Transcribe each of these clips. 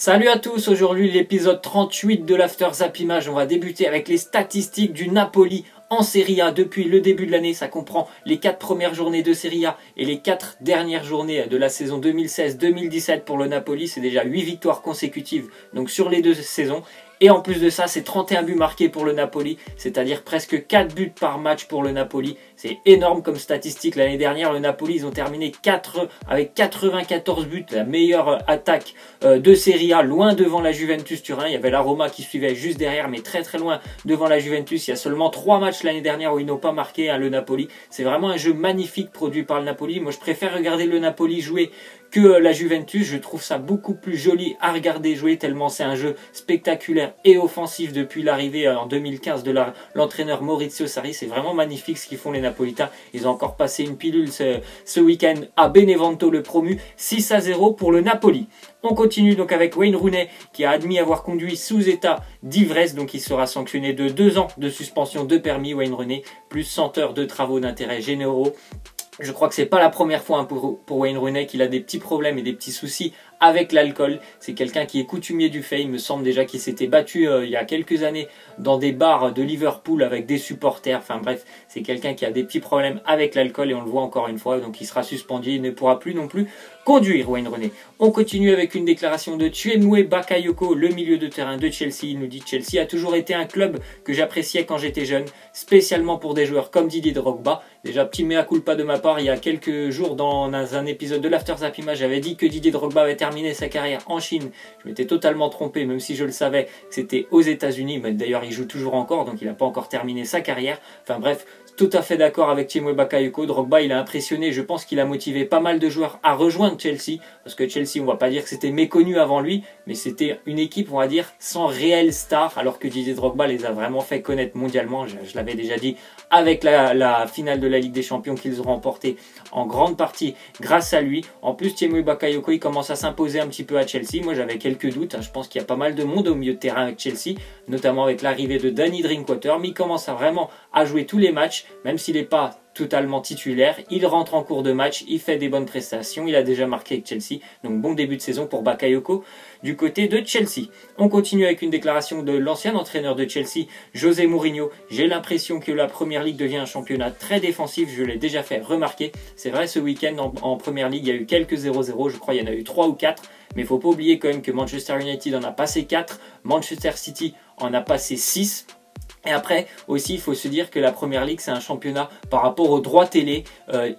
Salut à tous, aujourd'hui l'épisode 38 de l'After Zappimage. On va débuter avec les statistiques du Napoli en Serie A depuis le début de l'année. Ça comprend les 4 premières journées de Serie A et les 4 dernières journées de la saison 2016-2017 pour le Napoli. C'est déjà 8 victoires consécutives donc sur les deux saisons. Et en plus de ça, c'est 31 buts marqués pour le Napoli, c'est-à-dire presque 4 buts par match pour le Napoli. C'est énorme comme statistique. L'année dernière, le Napoli, ils ont terminé avec 94 buts, la meilleure attaque de Serie A, loin devant la Juventus Turin. Il y avait la Roma qui suivait juste derrière, mais très très loin devant la Juventus. Il y a seulement 3 matchs l'année dernière où ils n'ont pas marqué le Napoli. C'est vraiment un jeu magnifique produit par le Napoli. Moi, je préfère regarder le Napoli jouer que la Juventus. Je trouve ça beaucoup plus joli à regarder jouer tellement c'est un jeu spectaculaire et offensif depuis l'arrivée en 2015 de l'entraîneur Maurizio Sarri. C'est vraiment magnifique ce qu'ils font les Napolitains. Ils ont encore passé une pilule ce week-end à Benevento, le promu, 6-0 pour le Napoli. On continue donc avec Wayne Rooney qui a admis avoir conduit sous état d'ivresse, donc il sera sanctionné de 2 ans de suspension de permis. Wayne Rooney plus 100 heures de travaux d'intérêt généraux. Je crois que c'est pas la première fois pour Wayne Rooney qu'il a des petits problèmes et des petits soucis avec l'alcool. C'est quelqu'un qui est coutumier du fait. Il me semble déjà qu'il s'était battu il y a quelques années dans des bars de Liverpool avec des supporters. Enfin bref, c'est quelqu'un qui a des petits problèmes avec l'alcool et on le voit encore une fois. Donc il sera suspendu, il ne pourra plus non plus conduire, Wayne Rooney. On continue avec une déclaration de Tiémoué Bakayoko, le milieu de terrain de Chelsea. Il nous dit: Chelsea a toujours été un club que j'appréciais quand j'étais jeune, spécialement pour des joueurs comme Didier Drogba. Déjà, petit mea culpa de ma part, il y a quelques jours dans un épisode de l'After Zappimage, j'avais dit que Didier Drogba avait terminé sa carrière en Chine. Je m'étais totalement trompé, même si je le savais que c'était aux États-Unis. Mais d'ailleurs, il joue toujours encore, donc il n'a pas encore terminé sa carrière. Enfin bref, tout à fait d'accord avec Tiémoué Bakayoko. Drogba, il a impressionné. Je pense qu'il a motivé pas mal de joueurs à rejoindre Chelsea. Parce que Chelsea, on va pas dire que c'était méconnu avant lui, mais c'était une équipe, on va dire, sans réelle star. Alors que Didier Drogba les a vraiment fait connaître mondialement. Je l'avais déjà dit avec la finale de la Ligue des Champions qu'ils ont remporté en grande partie grâce à lui. En plus, Tiémoué Bakayoko, il commence à s'imposer un petit peu à Chelsea. Moi, j'avais quelques doutes. Je pense qu'il y a pas mal de monde au milieu de terrain avec Chelsea, notamment avec l'arrivée de Danny Drinkwater. Mais il commence vraiment à jouer tous les matchs, même s'il n'est pas totalement titulaire. Il rentre en cours de match, il fait des bonnes prestations, il a déjà marqué avec Chelsea, donc bon début de saison pour Bakayoko du côté de Chelsea. On continue avec une déclaration de l'ancien entraîneur de Chelsea, José Mourinho. J'ai l'impression que la Première Ligue devient un championnat très défensif, je l'ai déjà fait remarquer. C'est vrai, ce week-end en Première Ligue, il y a eu quelques 0-0, je crois il y en a eu 3 ou 4, mais il ne faut pas oublier quand même que Manchester United en a passé 4, Manchester City en a passé 6. Et après aussi il faut se dire que la Première Ligue c'est un championnat par rapport aux droits télé,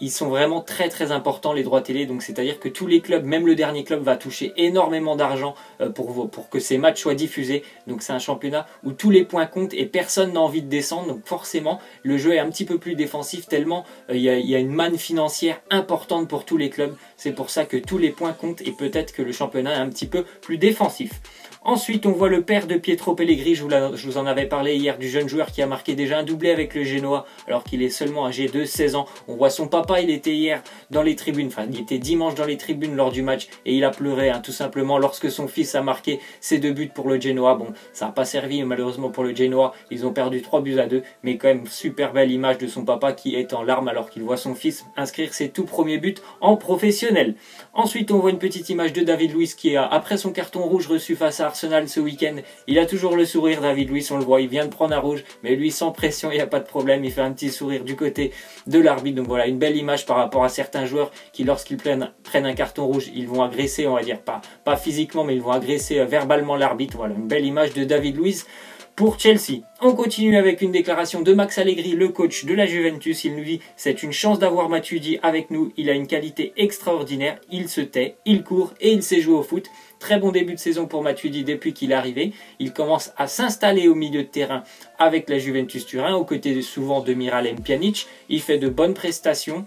ils sont vraiment très très importants les droits télé, donc c'est à dire que tous les clubs, même le dernier club va toucher énormément d'argent pour que ces matchs soient diffusés. Donc c'est un championnat où tous les points comptent et personne n'a envie de descendre, donc forcément le jeu est un petit peu plus défensif tellement il y a une manne financière importante pour tous les clubs. C'est pour ça que tous les points comptent et peut-être que le championnat est un petit peu plus défensif. Ensuite, on voit le père de Pietro Pellegrini, je vous en avais parlé hier, du jeune joueur qui a marqué déjà un doublé avec le Genoa alors qu'il est seulement âgé de 16 ans. On voit son papa, il était hier dans les tribunes, enfin il était dimanche dans les tribunes lors du match et il a pleuré tout simplement lorsque son fils a marqué ses 2 buts pour le Genoa. Bon, ça n'a pas servi malheureusement pour le Genoa, ils ont perdu 3-2, mais quand même super belle image de son papa qui est en larmes alors qu'il voit son fils inscrire ses tout premiers buts en professionnel. Ensuite, on voit une petite image de David Luiz qui a, après son carton rouge reçu face à Arsenal ce week-end, il a toujours le sourire. David Luiz, on le voit, il vient de prendre un rouge, mais lui sans pression, il n'y a pas de problème, il fait un petit sourire du côté de l'arbitre. Donc voilà, une belle image par rapport à certains joueurs qui lorsqu'ils prennent un carton rouge, ils vont agresser, on va dire, pas physiquement, mais ils vont agresser verbalement l'arbitre. Voilà, une belle image de David Luiz pour Chelsea. On continue avec une déclaration de Max Allegri, le coach de la Juventus. Il nous dit: c'est une chance d'avoir Matuidi avec nous, il a une qualité extraordinaire, il se tait, il court et il sait jouer au foot. Très bon début de saison pour Matuidi depuis qu'il est arrivé. Il commence à s'installer au milieu de terrain avec la Juventus Turin, aux côtés souvent de Miralem Pjanic. Il fait de bonnes prestations.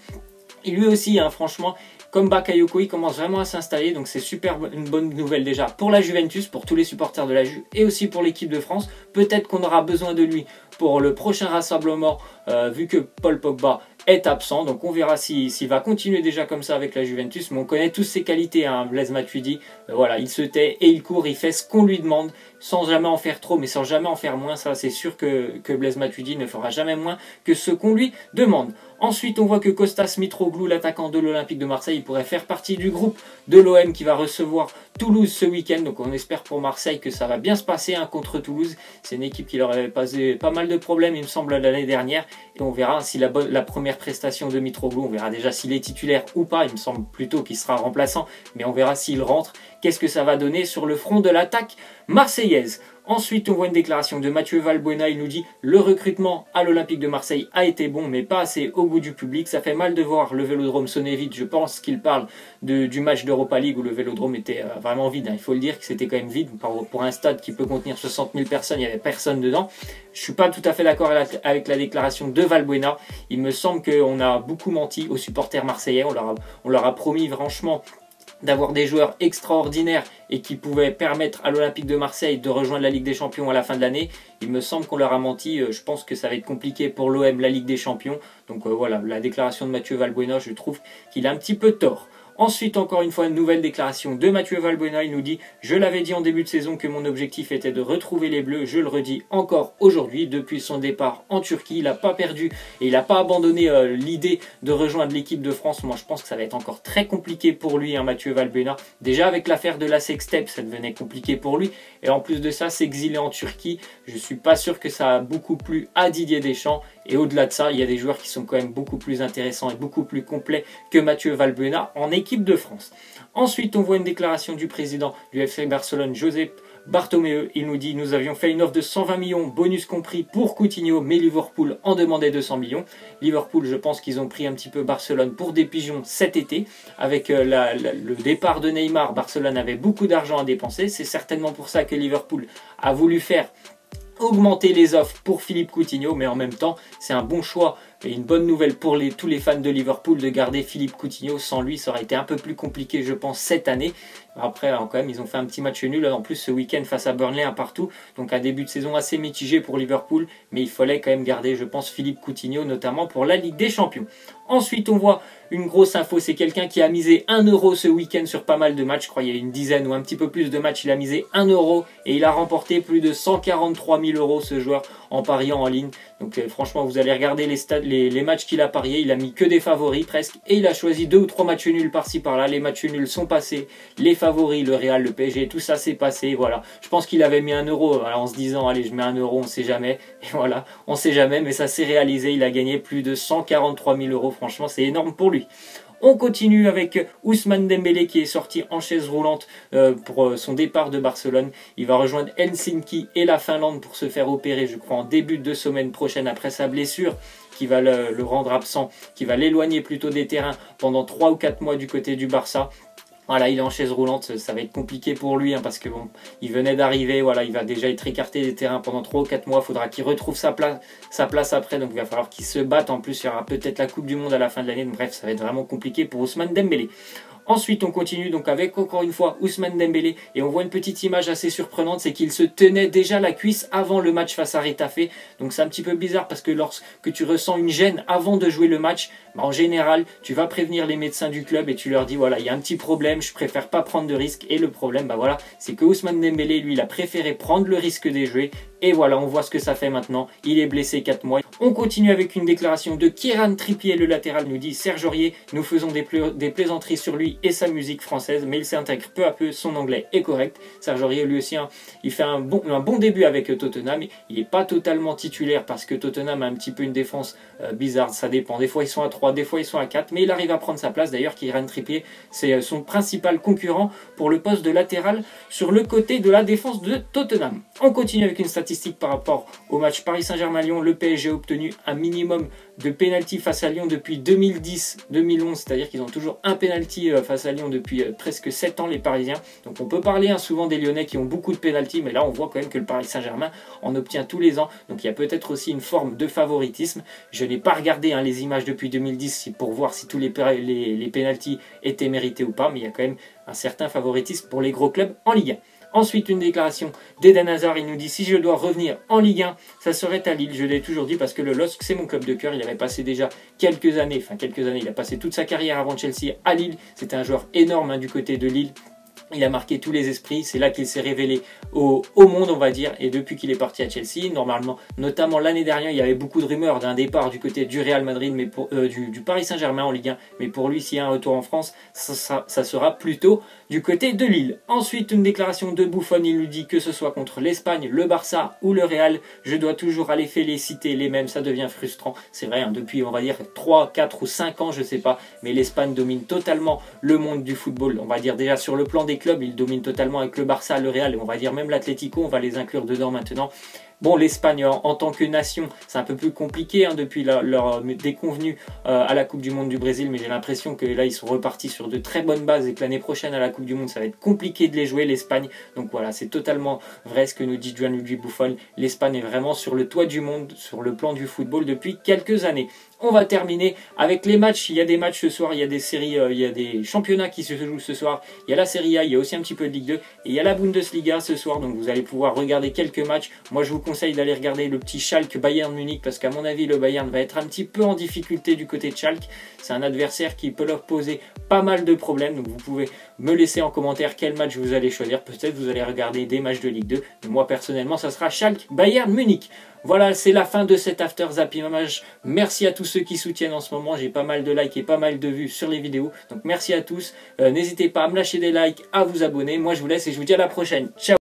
Et lui aussi, franchement, comme Bakayoko, il commence vraiment à s'installer, donc c'est super une bonne nouvelle déjà pour la Juventus, pour tous les supporters de la Juve et aussi pour l'équipe de France. Peut-être qu'on aura besoin de lui pour le prochain rassemblement, vu que Paul Pogba est absent, donc on verra s'il va continuer déjà comme ça avec la Juventus, mais on connaît tous ses qualités, hein. Blaise Matuidi, voilà, il se tait et il court, il fait ce qu'on lui demande, sans jamais en faire trop, mais sans jamais en faire moins. Ça, c'est sûr que Blaise Matuidi ne fera jamais moins que ce qu'on lui demande. Ensuite, on voit que Kostas Mitroglou, l'attaquant de l'Olympique de Marseille, il pourrait faire partie du groupe de l'OM qui va recevoir Toulouse ce week-end. Donc on espère pour Marseille que ça va bien se passer, hein, contre Toulouse. C'est une équipe qui leur avait posé pas mal de problèmes, il me semble, l'année dernière. Et on verra si la première prestation de Mitroglou, on verra déjà s'il est titulaire ou pas. Il me semble plutôt qu'il sera remplaçant, mais on verra s'il rentre. Qu'est-ce que ça va donner sur le front de l'attaque marseillaise? Ensuite, on voit une déclaration de Mathieu Valbuena. Il nous dit « Le recrutement à l'Olympique de Marseille a été bon, mais pas assez au goût du public. Ça fait mal de voir le Vélodrome sonner vide. » Je pense qu'il parle du match d'Europa League où le Vélodrome était vraiment vide, hein. Il faut le dire que c'était quand même vide. Pour un stade qui peut contenir 60 000 personnes, il n'y avait personne dedans. Je ne suis pas tout à fait d'accord avec la déclaration de Valbuena. Il me semble qu'on a beaucoup menti aux supporters marseillais. On leur a promis franchement d'avoir des joueurs extraordinaires et qui pouvaient permettre à l'Olympique de Marseille de rejoindre la Ligue des Champions à la fin de l'année. Il me semble qu'on leur a menti. Je pense que ça va être compliqué pour l'OM, la Ligue des Champions. Donc voilà, la déclaration de Mathieu Valbuena, je trouve qu'il a un petit peu tort. Ensuite, encore une fois, une nouvelle déclaration de Mathieu Valbuena. Il nous dit « Je l'avais dit en début de saison que mon objectif était de retrouver les Bleus. Je le redis encore aujourd'hui. Depuis son départ en Turquie, il n'a pas perdu et il n'a pas abandonné l'idée de rejoindre l'équipe de France. Moi, je pense que ça va être encore très compliqué pour lui, hein, Mathieu Valbuena. Déjà, avec l'affaire de la sextape, ça devenait compliqué pour lui. Et en plus de ça, s'exiler en Turquie, je ne suis pas sûr que ça a beaucoup plu à Didier Deschamps. Et au-delà de ça, il y a des joueurs qui sont quand même beaucoup plus intéressants et beaucoup plus complets que Mathieu Valbuena en équipe de France. Ensuite, on voit une déclaration du président du FC Barcelone, Josep Bartomeu. Il nous dit « Nous avions fait une offre de 120 millions, bonus compris, pour Coutinho, mais Liverpool en demandait 200 millions. » Liverpool, je pense qu'ils ont pris un petit peu Barcelone pour des pigeons cet été. Avec le départ de Neymar, Barcelone avait beaucoup d'argent à dépenser. C'est certainement pour ça que Liverpool a voulu faire augmenter les offres pour Philippe Coutinho, mais en même temps, c'est un bon choix et une bonne nouvelle pour tous les fans de Liverpool de garder Philippe Coutinho. Sans lui, ça aurait été un peu plus compliqué, je pense, cette année. Après, quand même, ils ont fait un petit match nul, en plus, ce week-end face à Burnley, un partout. Donc, un début de saison assez mitigé pour Liverpool, mais il fallait quand même garder, je pense, Philippe Coutinho, notamment pour la Ligue des Champions. Ensuite, on voit une grosse info, c'est quelqu'un qui a misé 1 euro ce week-end sur pas mal de matchs. Je crois qu'il y a une dizaine ou un petit peu plus de matchs. Il a misé 1 euro et il a remporté plus de 143 000 euros, ce joueur, en pariant en ligne. Donc franchement, vous allez regarder les matchs qu'il a pariés. Il a mis que des favoris presque et il a choisi 2 ou 3 matchs nuls par-ci par-là. Les matchs nuls sont passés. Les favoris, le Real, le PSG, tout ça s'est passé. Voilà. Je pense qu'il avait mis 1 euro en se disant allez, je mets 1 euro, on sait jamais. Et voilà, on sait jamais, mais ça s'est réalisé. Il a gagné plus de 143 000 euros. Franchement, c'est énorme pour lui. On continue avec Ousmane Dembélé qui est sorti en chaise roulante pour son départ de Barcelone. Il va rejoindre Helsinki et la Finlande pour se faire opérer, je crois, en début de semaine prochaine après sa blessure qui va le rendre absent, qui va l'éloigner plutôt des terrains pendant 3 ou 4 mois du côté du Barça. Voilà, il est en chaise roulante, ça va être compliqué pour lui, hein, parce que bon, il venait d'arriver, voilà, il va déjà être écarté des terrains pendant 3 ou 4 mois, il faudra qu'il retrouve sa place après, donc il va falloir qu'il se batte. En plus, il y aura peut-être la Coupe du Monde à la fin de l'année, donc bref, ça va être vraiment compliqué pour Ousmane Dembélé. Ensuite, on continue donc avec, encore une fois, Ousmane Dembélé. Et on voit une petite image assez surprenante, c'est qu'il se tenait déjà la cuisse avant le match face à Retafe. Donc c'est un petit peu bizarre parce que lorsque tu ressens une gêne avant de jouer le match, en général, tu vas prévenir les médecins du club et tu leur dis, voilà, il y a un petit problème, je préfère pas prendre de risque. Et le problème, voilà, c'est que Ousmane Dembélé, lui, il a préféré prendre le risque de jouer. Et voilà, on voit ce que ça fait maintenant. Il est blessé 4 mois. On continue avec une déclaration de Kieran Trippier, le latéral, nous dit « Serge Aurier, nous faisons des plaisanteries sur lui et sa musique française, mais il s'intègre peu à peu, son anglais est correct. » Serge Aurier, lui aussi, il fait un bon début avec Tottenham. Il n'est pas totalement titulaire parce que Tottenham a un petit peu une défense bizarre, ça dépend. Des fois, ils sont à 3, des fois, ils sont à 4, mais il arrive à prendre sa place. D'ailleurs, Kieran Trippier, c'est son principal concurrent pour le poste de latéral sur le côté de la défense de Tottenham. On continue avec une statistique par rapport au match Paris Saint-Germain-Lyon. Le PSG a obtenu un minimum de pénalty face à Lyon depuis 2010-2011, c'est-à-dire qu'ils ont toujours un pénalty face à Lyon depuis presque 7 ans, les Parisiens. Donc on peut parler souvent des Lyonnais qui ont beaucoup de pénalty, mais là on voit quand même que le Paris Saint-Germain en obtient tous les ans. Donc il y a peut-être aussi une forme de favoritisme. Je n'ai pas regardé les images depuis 2010 pour voir si tous les pénaltys étaient mérités ou pas, mais il y a quand même un certain favoritisme pour les gros clubs en Ligue 1. Ensuite, une déclaration d'Eden Hazard, il nous dit: si je dois revenir en Ligue 1, ça serait à Lille. Je l'ai toujours dit parce que le LOSC, c'est mon club de cœur. Il avait passé déjà quelques années, il a passé toute sa carrière avant Chelsea à Lille. C'était un joueur énorme hein, du côté de Lille. Il a marqué tous les esprits, c'est là qu'il s'est révélé au monde, on va dire, et depuis qu'il est parti à Chelsea, normalement, notamment l'année dernière, il y avait beaucoup de rumeurs d'un départ du côté du Real Madrid, mais du Paris Saint-Germain en Ligue 1, mais pour lui, s'il y a un retour en France, ça sera plutôt du côté de Lille. Ensuite, une déclaration de Buffon, il nous dit que ce soit contre l'Espagne, le Barça ou le Real, je dois toujours aller féliciter les mêmes, ça devient frustrant, c'est vrai, hein, depuis, on va dire, 3, 4 ou 5 ans, je sais pas, mais l'Espagne domine totalement le monde du football, on va dire déjà sur le plan des clubs, il domine totalement avec le Barça, le Real, et on va dire même l'Atlético, on va les inclure dedans maintenant. Bon, l'Espagne en tant que nation, c'est un peu plus compliqué hein, depuis leur déconvenue à la Coupe du Monde du Brésil, mais j'ai l'impression que là ils sont repartis sur de très bonnes bases et que l'année prochaine à la Coupe du Monde ça va être compliqué de les jouer l'Espagne. Donc voilà, c'est totalement vrai ce que nous dit Gianluigi Buffon. L'Espagne est vraiment sur le toit du monde, sur le plan du football depuis quelques années. On va terminer avec les matchs. Il y a des matchs ce soir, il y a des séries, il y a des championnats qui se jouent ce soir. Il y a la Serie A, il y a aussi un petit peu de Ligue 2 et il y a la Bundesliga ce soir. Donc vous allez pouvoir regarder quelques matchs. Moi je vous conseille d'aller regarder le petit Schalke Bayern Munich parce qu'à mon avis le Bayern va être un petit peu en difficulté du côté de Schalke. C'est un adversaire qui peut leur poser pas mal de problèmes. Donc vous pouvez me laisser en commentaire quel match vous allez choisir. Peut-être vous allez regarder des matchs de Ligue 2. Mais moi personnellement ça sera Schalke Bayern Munich. Voilà, c'est la fin de cet After Zappimage. Merci à tous ceux qui soutiennent en ce moment. J'ai pas mal de likes et pas mal de vues sur les vidéos. Donc merci à tous. N'hésitez pas à me lâcher des likes, à vous abonner. Moi je vous laisse et je vous dis à la prochaine. Ciao!